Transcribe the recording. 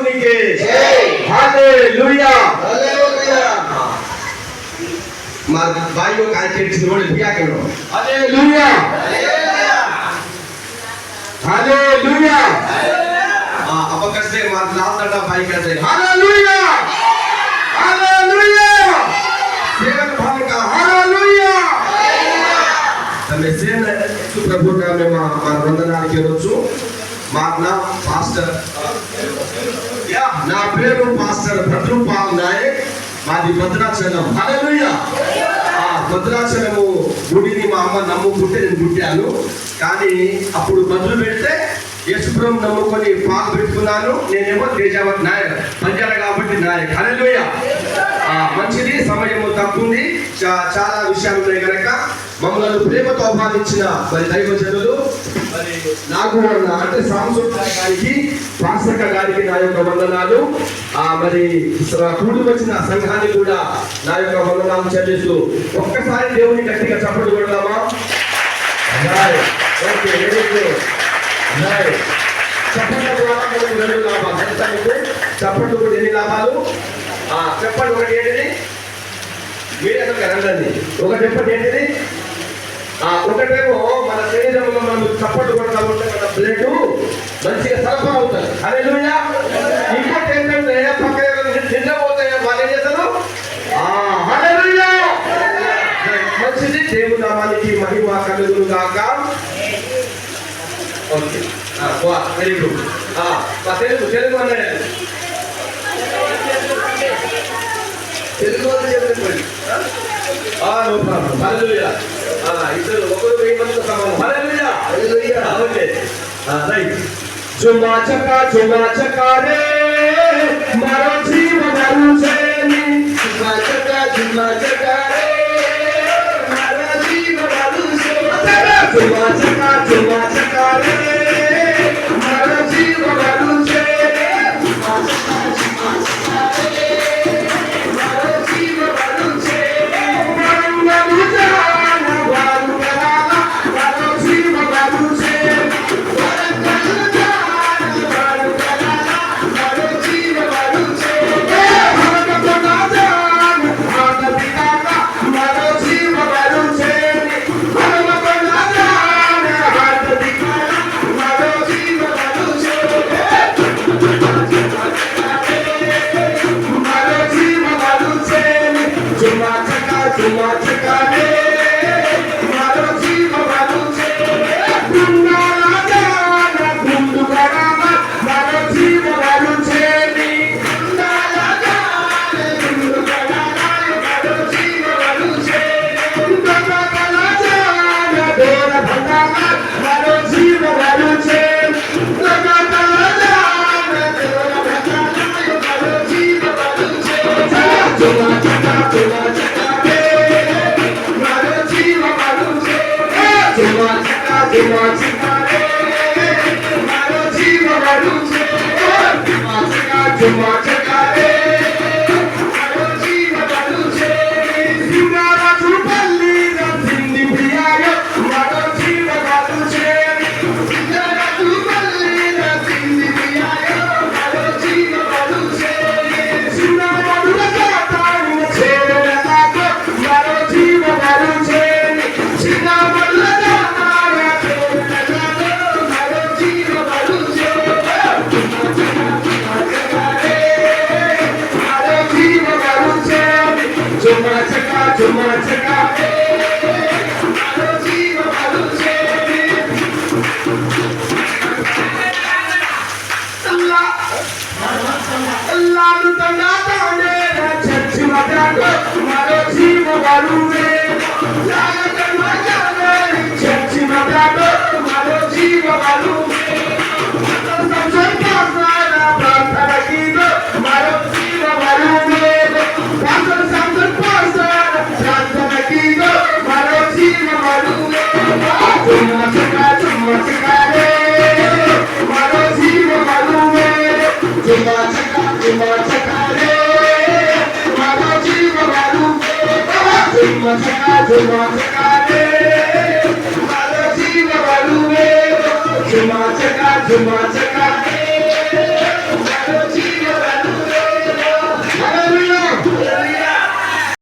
దేవునికి హల్లెలూయా హల్లెలూయా। मार भाइयों का चेट बोल दिया करो हालेलुया हालेलुया। हां अब कैसे मार नाम डा भाई कैसे हालेलुया हालेलुया। सेवन भाव का हालेलुया तमे सेन प्रभु का में मार वंदना చేయొచ్చు। मार नाम पास्टर या ना पेरू पास्टर भद्रपाल नायक మాది భద్రాచలం హల్లెలూయా। భద్రాచలము గుడిని మా అమ్మ నమ్ముకుంటే నేను పుట్టాను, కానీ అప్పుడు బదులు పెడితే యేసుప్రభు నమ్ముకొని పాలు పెట్టుకున్నాను। నేనేమో దేశావత్ నాయక్ పంజాల కాబట్టి నాయక్ హల్లెలూయా। మంచిది, సమయము తక్కువ, చాలా విషయాలు ఉన్నాయి కనుక మమ్మల్ని ప్రేమతో ఆహ్వానించిన మరి దైవజనులు మరి నాకు అంటే సాంస్కృతిక గారికి పాస్టర్ గారికి నా యొక్క వందనాలు। మరి కూడి వచ్చిన సంఘానికి కూడా నా యొక్క వందనాలు చెల్లిస్తూ ఒక్కసారి దేవుని గట్టిగా చప్పట్లు కొడదామా? చప్పట్ల ద్వారా మనకు 2 లాభాలు తెలుసా? చప్పట్లు కూడా ఎన్ని లాభాలు చెప్పండి? ఒకటి ఏంటిది? మీరే రండి, ఒకటి చెప్పండి ఏంటిది? ఒకటేమో మన శరీరంలో మనం చప్పట్లు కొడతా ఉంటే మన బ్లడ్ మంచిగా సరఫరా అవుతుంది హల్లెలూయా। ఇంకోటి ఏంటంటే పక్కన నిద్రపోతే వాళ్ళు ఏం చేస్తారు? హల్లెలూయా మంచిది। దేవుని నామానికి మహిమ కలుగును గాక। Okay very good. తెలుగు అన్నాడు, తెలుగు చెప్పండి। No problem hallelujah. ఇద్దరు ఒకరు 1000 మందితో సమానం హల్లెలూయా హల్లెలూయా। Okay right. జుమా చకా రే మారో జీవనము చేని జుమా చకా రే మారో జీవనము చేని జుమా చకా రే మారో జీవనము చేని జుమా చకా రే మారో జీవనము చేని మనము జానా వారు కరాలా మారో జీవనము చేని Jumma chaka Hallelujah.